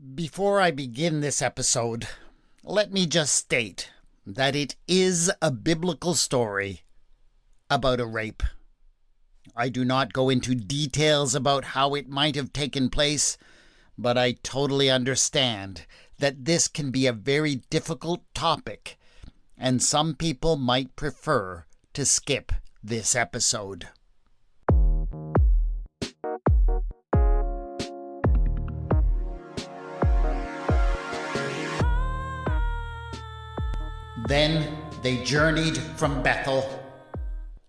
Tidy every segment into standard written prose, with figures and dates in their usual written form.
Before I begin this episode, let me just state that it is a biblical story about a rape. I do not go into details about how it might have taken place, but I totally understand that this can be a very difficult topic, and some people might prefer to skip this episode. Then they journeyed from Bethel,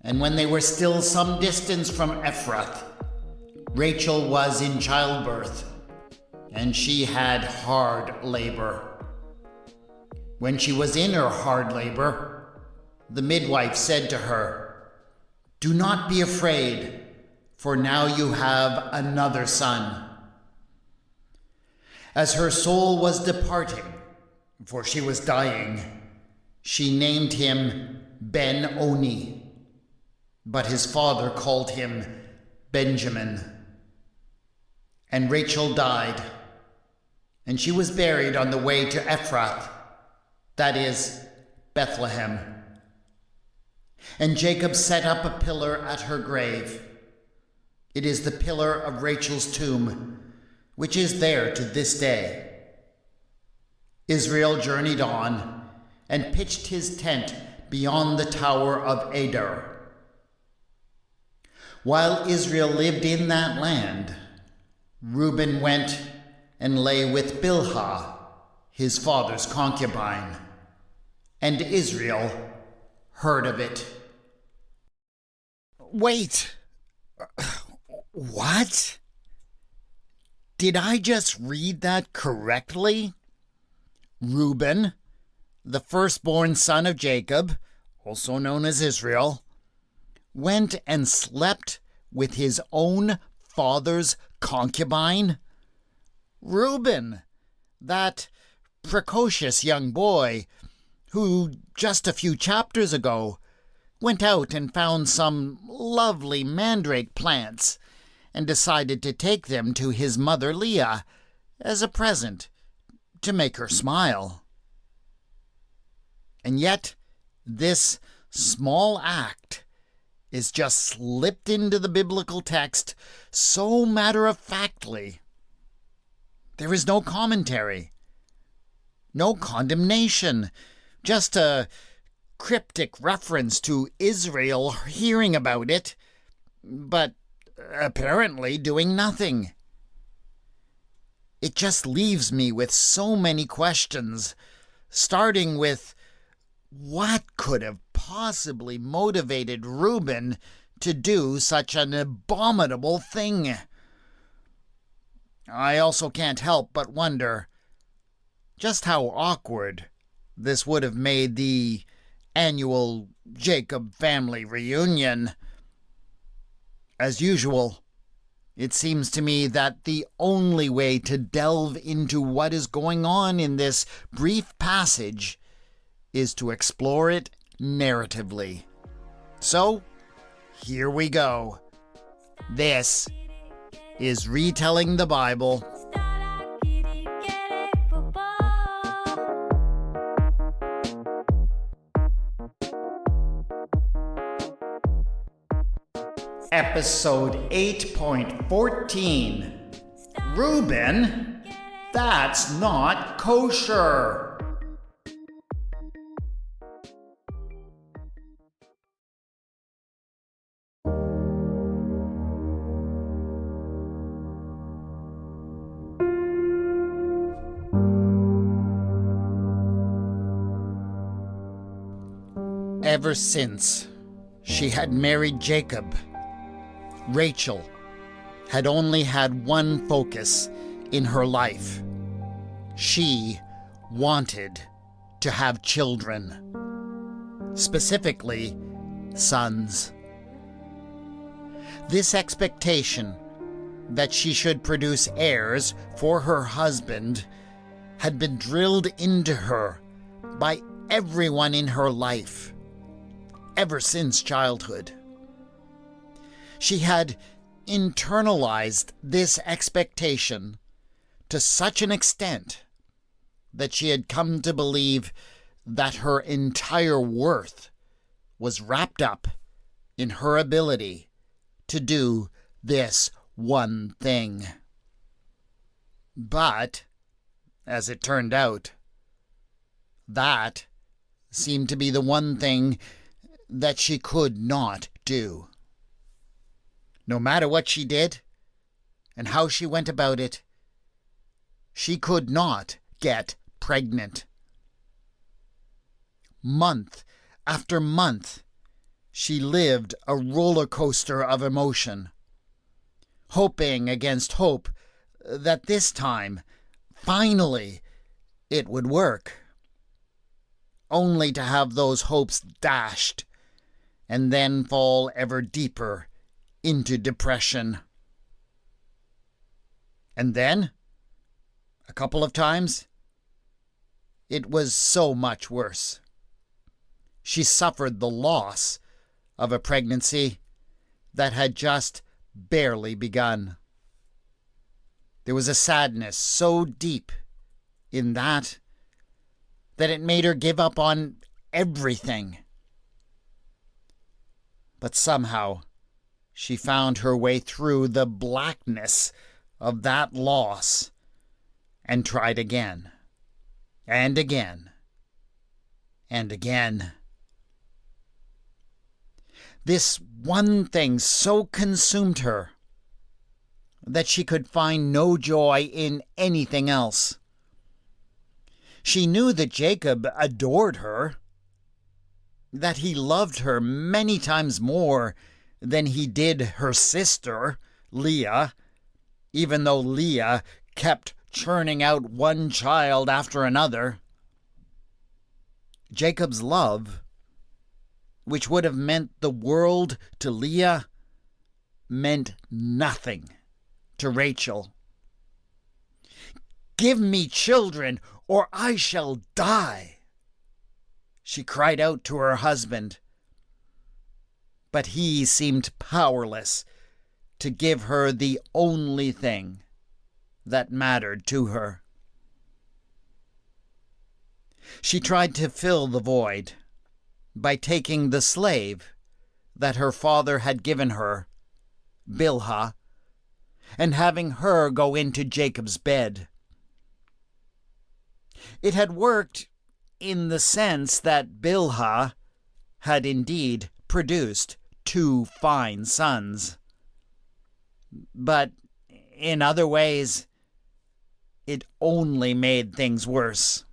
and when they were still some distance from Ephrath, Rachel was in childbirth, and she had hard labor. When she was in her hard labor, the midwife said to her, "Do not be afraid, for now you have another son." As her soul was departing, for she was dying, she named him Ben-Oni, but his father called him Benjamin. And Rachel died, and she was buried on the way to Ephrath, that is, Bethlehem. And Jacob set up a pillar at her grave. It is the pillar of Rachel's tomb, which is there to this day. Israel journeyed on and pitched his tent beyond the tower of Adar. While Israel lived in that land, Reuben went and lay with Bilhah, his father's concubine, and Israel heard of it. Wait, what? Did I just read that correctly? Reuben, the firstborn son of Jacob, also known as Israel, went and slept with his own father's concubine? Reuben, that precocious young boy who, just a few chapters ago, went out and found some lovely mandrake plants and decided to take them to his mother Leah as a present to make her smile. And yet, this small act is just slipped into the biblical text so matter-of-factly. There is no commentary, no condemnation, just a cryptic reference to Israel hearing about it, but apparently doing nothing. It just leaves me with so many questions, starting with, what could have possibly motivated Reuben to do such an abominable thing? I also can't help but wonder just how awkward this would have made the annual Jacob family reunion. As usual, it seems to me that the only way to delve into what is going on in this brief passage is to explore it narratively. So, here we go. This is Retelling the Bible. Episode 8.14. Reuben, that's not kosher. Ever since she had married Jacob, Rachel had only had one focus in her life. She wanted to have children, specifically sons. This expectation that she should produce heirs for her husband had been drilled into her by everyone in her life ever since childhood. She had internalized this expectation to such an extent that she had come to believe that her entire worth was wrapped up in her ability to do this one thing. But, as it turned out, that seemed to be the one thing that she could not do. No matter what she did and how she went about it, she could not get pregnant. Month after month, she lived a roller coaster of emotion, hoping against hope that this time, finally, it would work, only to have those hopes dashed and then fall ever deeper into depression. And then, a couple of times, it was so much worse. She suffered the loss of a pregnancy that had just barely begun. There was a sadness so deep in that it made her give up on everything. But somehow, she found her way through the blackness of that loss and tried again, and again, and again. This one thing so consumed her that she could find no joy in anything else. She knew that Jacob adored her, that he loved her many times more than he did her sister, Leah, even though Leah kept churning out one child after another. Jacob's love, which would have meant the world to Leah, meant nothing to Rachel. "Give me children, or I shall die," she cried out to her husband. But he seemed powerless to give her the only thing that mattered to her. She tried to fill the void by taking the slave that her father had given her, Bilhah, and having her go into Jacob's bed. It had worked in the sense that Bilhah had indeed produced 2 fine sons. But in other ways, it only made things worse.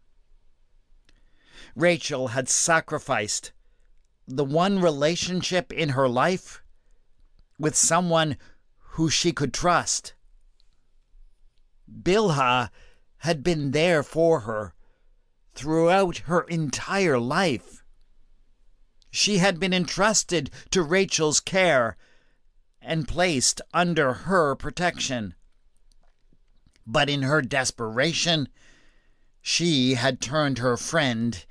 Rachel had sacrificed the one relationship in her life with someone who she could trust. Bilhah had been there for her throughout her entire life. She had been entrusted to Rachel's care and placed under her protection. But in her desperation, she had turned her friend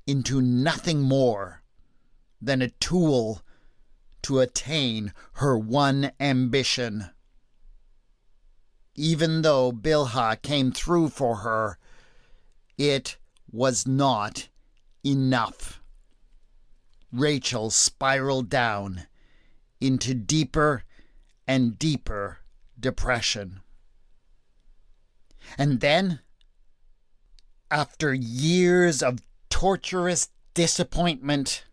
into nothing more than a tool to attain her one ambition. Even though Bilhah came through for her, it was not enough. Rachel spiraled down into deeper and deeper depression. And then, after years of torturous disappointment,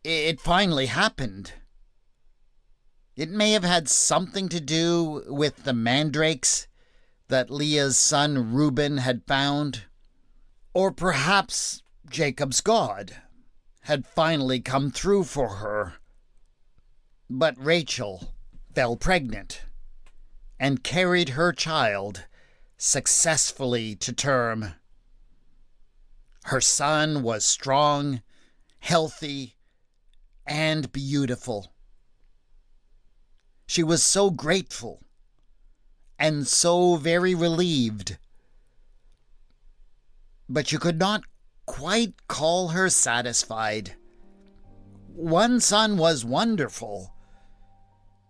it finally happened. It may have had something to do with the mandrakes that Leah's son Reuben had found, or perhaps Jacob's God had finally come through for her. But Rachel fell pregnant and carried her child successfully to term. Her son was strong, healthy, and beautiful. She was so grateful and so very relieved, but you could not quite call her satisfied. One son was wonderful,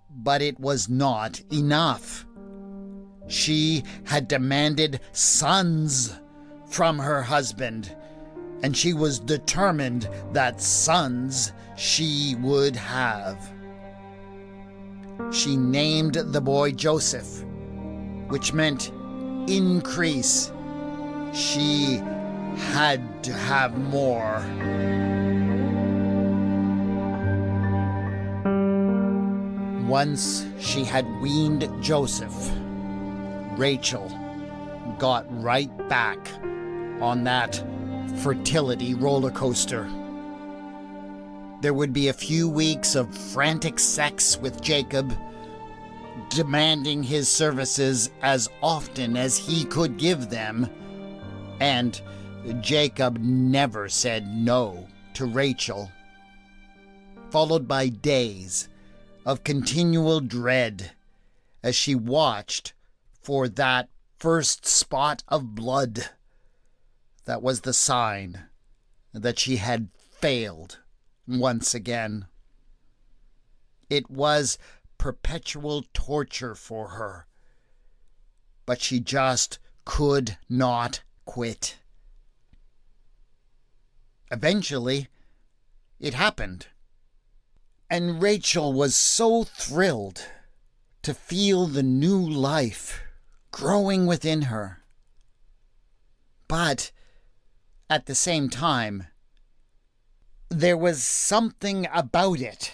but it was not enough. She had demanded sons from her husband, and she was determined that sons she would have. She named the boy Joseph, which meant increase. She had to have more. Once she had weaned Joseph, Rachel got right back on that fertility roller coaster. There would be a few weeks of frantic sex with Jacob, demanding his services as often as he could give them, and Jacob never said no to Rachel, followed by days of continual dread as she watched for that first spot of blood that was the sign that she had failed once again. It was perpetual torture for her, but she just could not quit. Eventually, it happened, and Rachel was so thrilled to feel the new life growing within her. But at the same time, there was something about it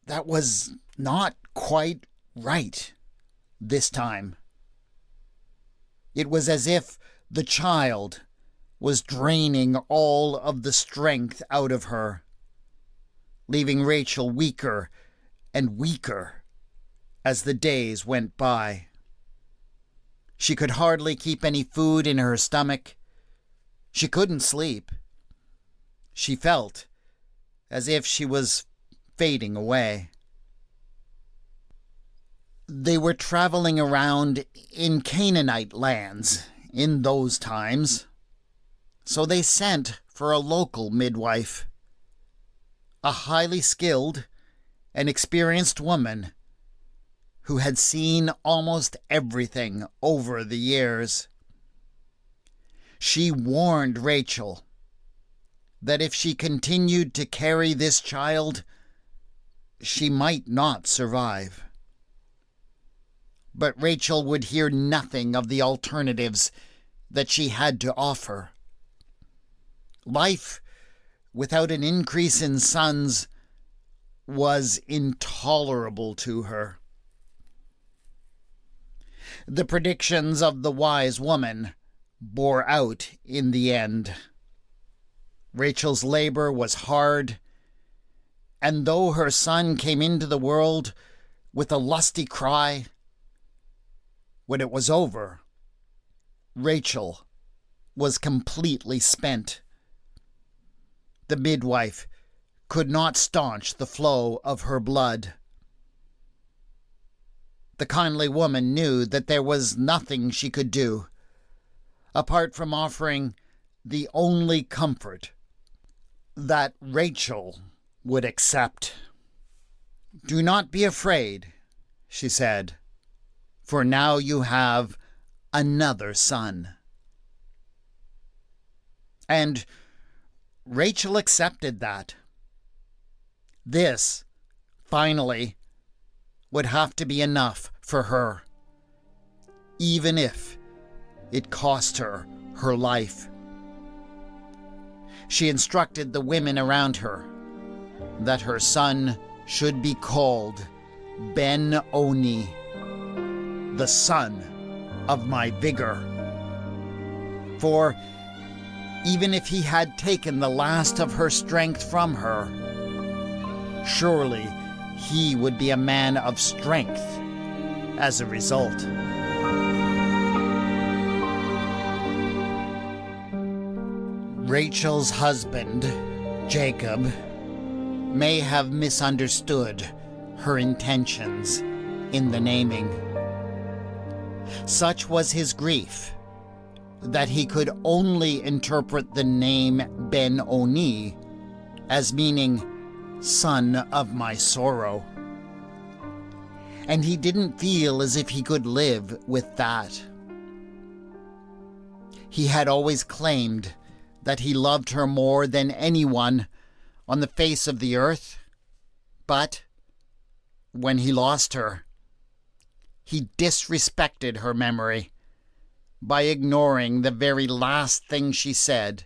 that was not quite right this time. It was as if the child was draining all of the strength out of her, leaving Rachel weaker and weaker as the days went by. She could hardly keep any food in her stomach. She couldn't sleep. She felt as if she was fading away. They were traveling around in Canaanite lands in those times, so they sent for a local midwife, a highly skilled and experienced woman who had seen almost everything over the years. She warned Rachel that if she continued to carry this child, she might not survive. But Rachel would hear nothing of the alternatives that she had to offer. Life without an increase in sons was intolerable to her. The predictions of the wise woman bore out in the end. Rachel's labor was hard, and though her son came into the world with a lusty cry, when it was over, Rachel was completely spent. The midwife could not staunch the flow of her blood. The kindly woman knew that there was nothing she could do, apart from offering the only comfort that Rachel would accept. "Do not be afraid," she said, "for now you have another son." And Rachel accepted that. This, finally, would have to be enough for her, even if it cost her her life. She instructed the women around her that her son should be called Ben-Oni, the son of my vigor. For even if he had taken the last of her strength from her, surely he would be a man of strength as a result. Rachel's husband, Jacob, may have misunderstood her intentions in the naming. Such was his grief that he could only interpret the name Ben-Oni as meaning son of my sorrow. and he didn't feel as if he could live with that. He had always claimed that he loved her more than anyone on the face of the earth, but when he lost her, he disrespected her memory by ignoring the very last thing she said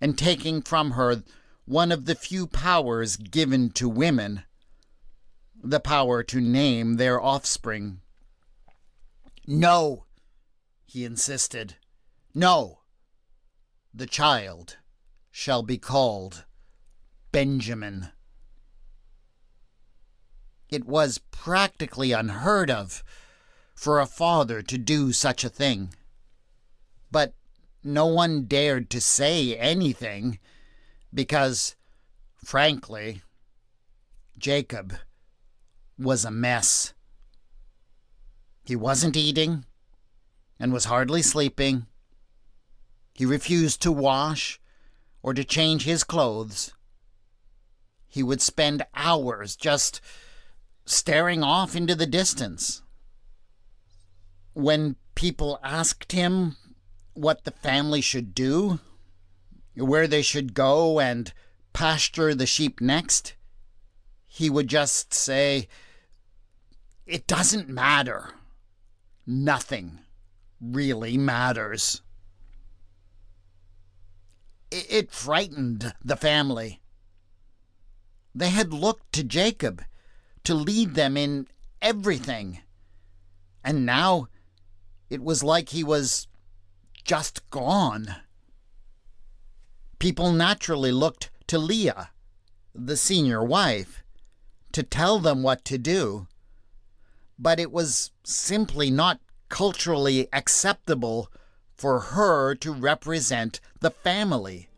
and taking from her one of the few powers given to women, the power to name their offspring. "No," he insisted. "No. The child shall be called Benjamin." It was practically unheard of for a father to do such a thing. But no one dared to say anything because, frankly, Jacob was a mess. He wasn't eating and was hardly sleeping. He refused to wash or to change his clothes. He would spend hours just staring off into the distance. When people asked him what the family should do, where they should go and pasture the sheep next, he would just say, "It doesn't matter. Nothing really matters." It frightened the family. They had looked to Jacob to lead them in everything, and now it was like he was just gone. People naturally looked to Leah, the senior wife, to tell them what to do, but it was simply not culturally acceptable for her to represent the family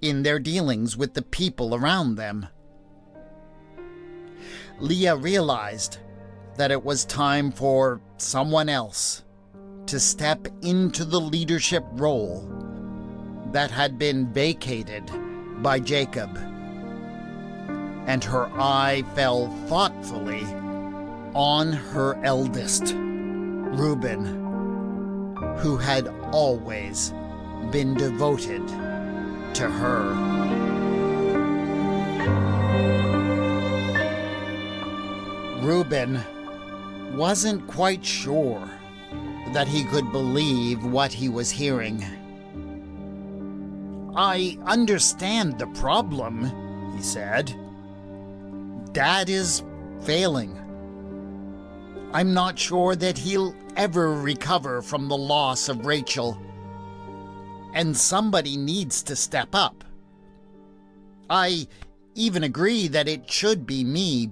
in their dealings with the people around them. Leah realized that it was time for someone else to step into the leadership role that had been vacated by Jacob, and her eye fell thoughtfully on her eldest, Reuben, who had always been devoted to her. Reuben wasn't quite sure that he could believe what he was hearing. "I understand the problem," he said. "Dad is failing. I'm not sure that he'll ever recover from the loss of Rachel, and somebody needs to step up. I even agree that it should be me,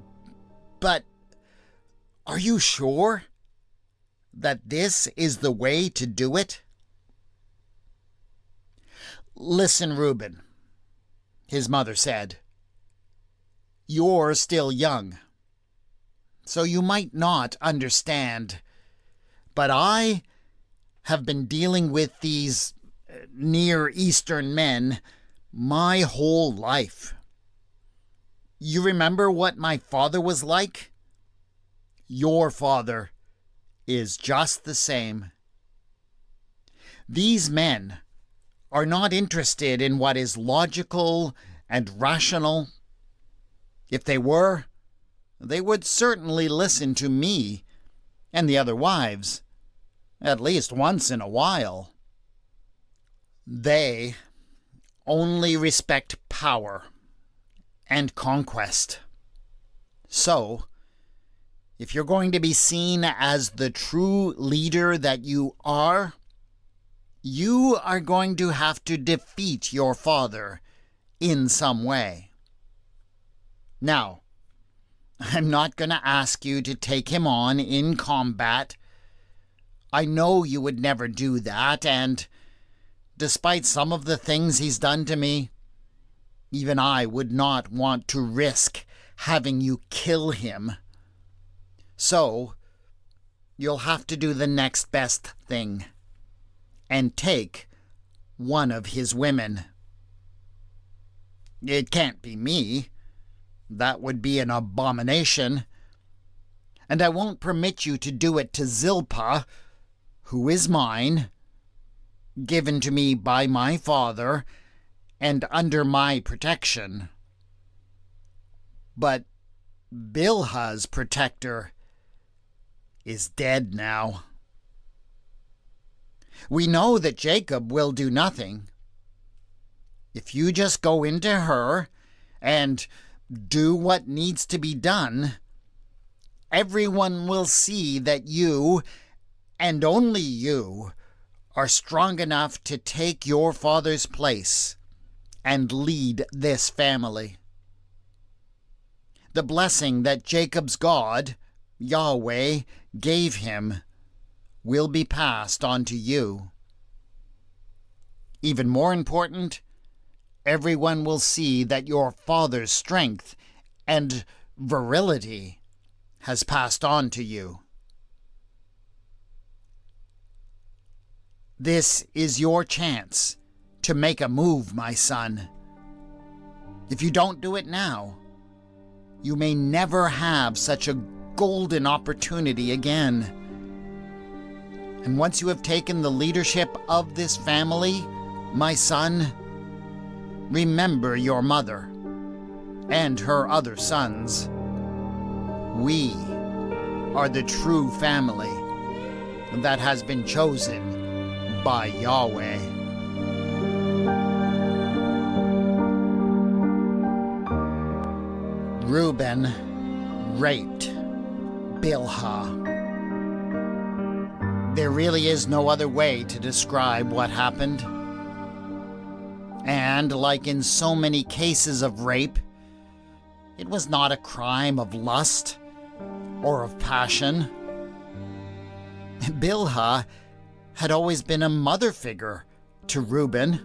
but are you sure that this is the way to do it?" "Listen, Reuben," his mother said. "You're still young, so you might not understand, but I have been dealing with these Near Eastern men my whole life. You remember what my father was like? Your father is just the same. These men are not interested in what is logical and rational. If they were, they would certainly listen to me and the other wives, at least once in a while. They only respect power and conquest. So, if you're going to be seen as the true leader that you are going to have to defeat your father in some way. Now, I'm not going to ask you to take him on in combat. I know you would never do that, and despite some of the things he's done to me, even I would not want to risk having you kill him. So, you'll have to do the next best thing and take one of his women. It can't be me. That would be an abomination. and I won't permit you to do it to Zilpah, who is mine, given to me by my father, and under my protection. But Bilhah's protector is dead now. We know that Jacob will do nothing. If you just go into her and do what needs to be done, everyone will see that you, and only you, are strong enough to take your father's place and lead this family. The blessing that Jacob's God, Yahweh, gave him will be passed on to you. Even more important, everyone will see that your father's strength and virility has passed on to you. This is your chance to make a move, my son. If you don't do it now, you may never have such a golden opportunity again. And once you have taken the leadership of this family, my son, remember your mother and her other sons. We are the true family that has been chosen by Yahweh. Reuben raped Bilhah. There really is no other way to describe what happened. And like in so many cases of rape, it was not a crime of lust or of passion. Bilhah had always been a mother figure to Reuben.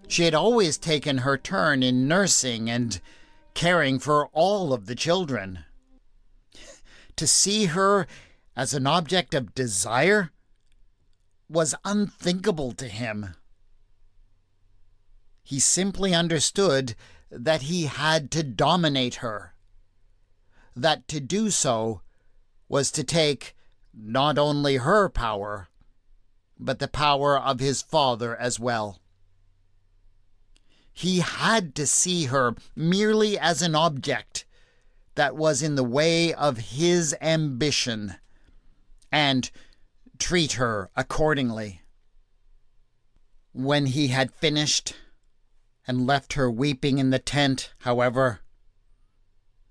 She had always taken her turn in nursing and caring for all of the children. To see her as an object of desire was unthinkable to him. He simply understood that he had to dominate her, that to do so was to take not only her power, but the power of his father as well. He had to see her merely as an object that was in the way of his ambition and treat her accordingly. When he had finished and left her weeping in the tent, however,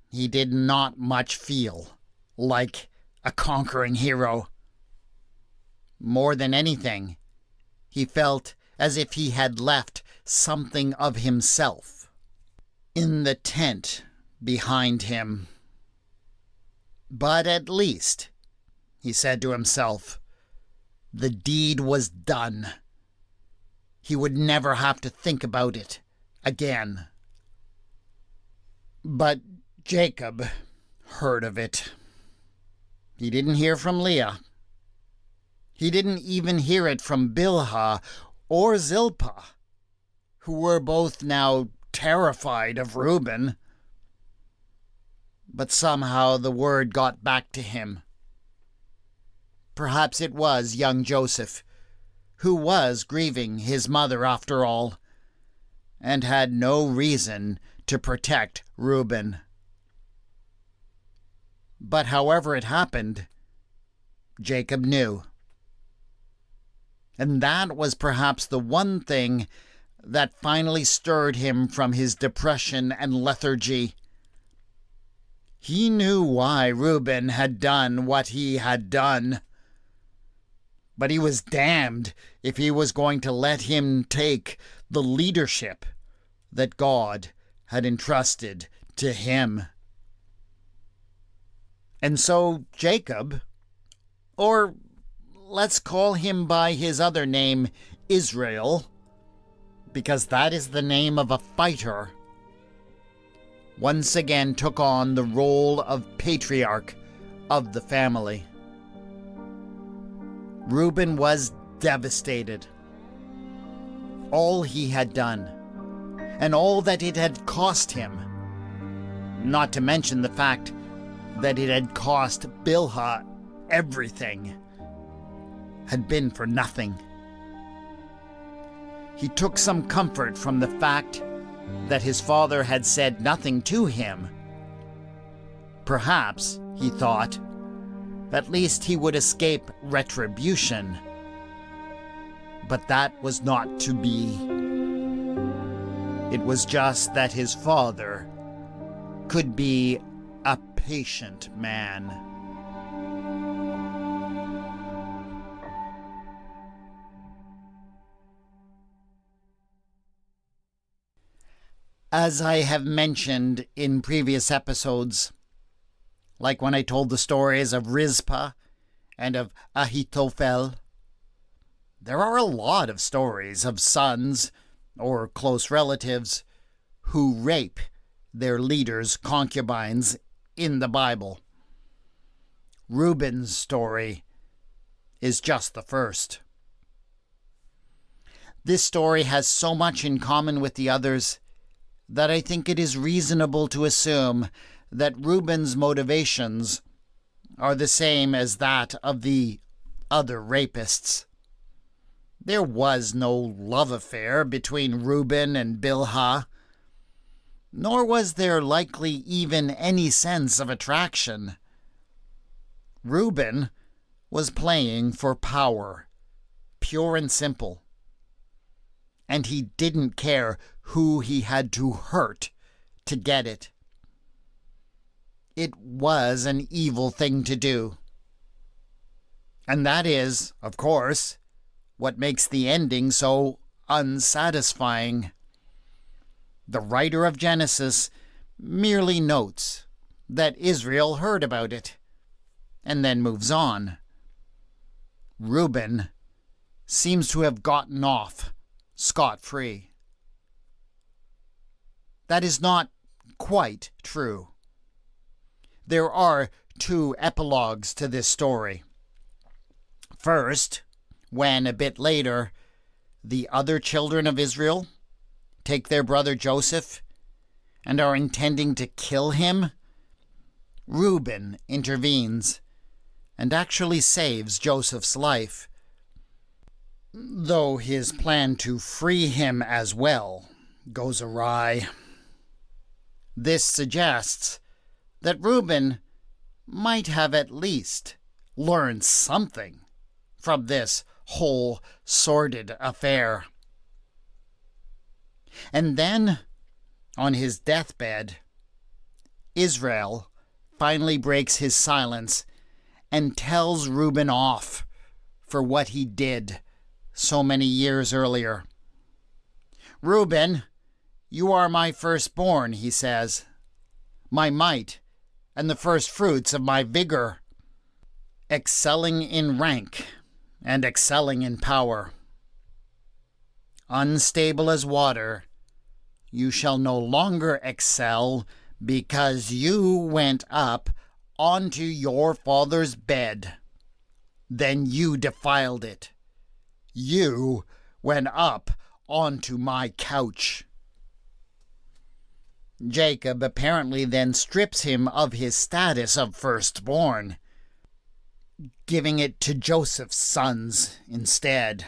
he did not much feel like a conquering hero. More than anything, he felt as if he had left something of himself in the tent behind him. But at least, he said to himself, the deed was done. He would never have to think about it again. But Jacob heard of it. He didn't hear from Leah. He didn't even hear it from Bilhah or Zilpah, who were both now terrified of Reuben. But somehow the word got back to him. Perhaps it was young Joseph, who was grieving his mother after all, and had no reason to protect Reuben. But however it happened, Jacob knew. And that was perhaps the one thing that finally stirred him from his depression and lethargy. He knew why Reuben had done what he had done. But he was damned if he was going to let him take the leadership that God had entrusted to him. And so Jacob, or let's call him by his other name, Israel, because that is the name of a fighter, once again took on the role of patriarch of the family. Reuben was devastated. All he had done, and all that it had cost him, not to mention the fact that it had cost Bilhah everything had been for nothing. He took some comfort from the fact that his father had said nothing to him. Perhaps, he thought, at least he would escape retribution. But that was not to be. It was just that his father could be a patient man. As I have mentioned in previous episodes, like when I told the stories of Rizpah and of Ahitophel, there are a lot of stories of sons or close relatives who rape their leaders' concubines in the Bible. Reuben's story is just the first. This story has so much in common with the others that I think it is reasonable to assume that Reuben's motivations are the same as that of the other rapists. There was no love affair between Reuben and Bilhah, nor was there likely even any sense of attraction. Reuben was playing for power, pure and simple, and he didn't care who he had to hurt to get it. It was an evil thing to do. And that is, of course, what makes the ending so unsatisfying. The writer of Genesis merely notes that Israel heard about it, and then moves on. Reuben seems to have gotten off scot-free. That is not quite true. There are two epilogues to this story. First, when a bit later, the other children of Israel take their brother Joseph and are intending to kill him, Reuben intervenes and actually saves Joseph's life, though his plan to free him as well goes awry. This suggests that Reuben might have at least learned something from this whole sordid affair. And then, on his deathbed, Israel finally breaks his silence and tells Reuben off for what he did so many years earlier. "Reuben, you are my firstborn," he says, "my might, and the first fruits of my vigor, excelling in rank and excelling in power. Unstable as water, you shall no longer excel, because you went up onto your father's bed. Then you defiled it. You went up onto my couch." Jacob apparently then strips him of his status of firstborn, giving it to Joseph's sons instead.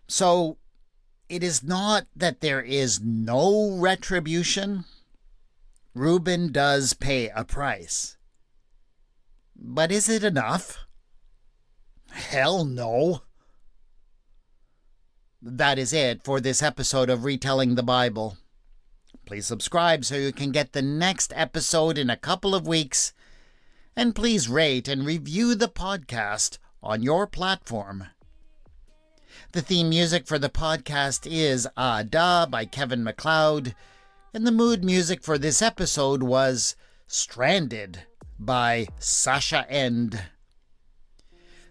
So it is not that there is no retribution. Reuben does pay a price. But is it enough? Hell no. That is it for this episode of Retelling the Bible. Please subscribe so you can get the next episode in a couple of weeks. And please rate and review the podcast on your platform. The theme music for the podcast is Ah Da by Kevin MacLeod, and the mood music for this episode was Stranded by Sasha End.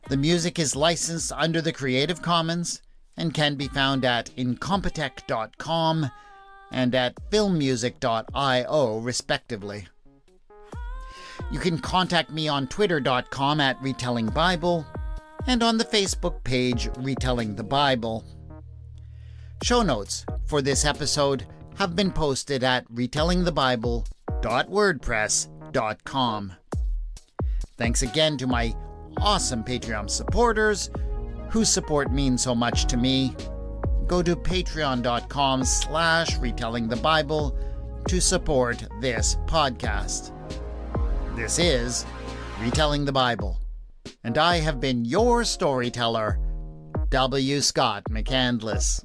The music is licensed under the Creative Commons and can be found at incompetech.com and at filmmusic.io, respectively. You can contact me on twitter.com at retellingbible and on the Facebook page Retelling the Bible. Show notes for this episode have been posted at retellingthebible.wordpress.com. patreon.com. Thanks again to my awesome Patreon supporters whose support means so much to me. Go to patreon.com/retellingthebible to support this podcast. This is Retelling the Bible, and I have been your storyteller, W. Scott McCandless.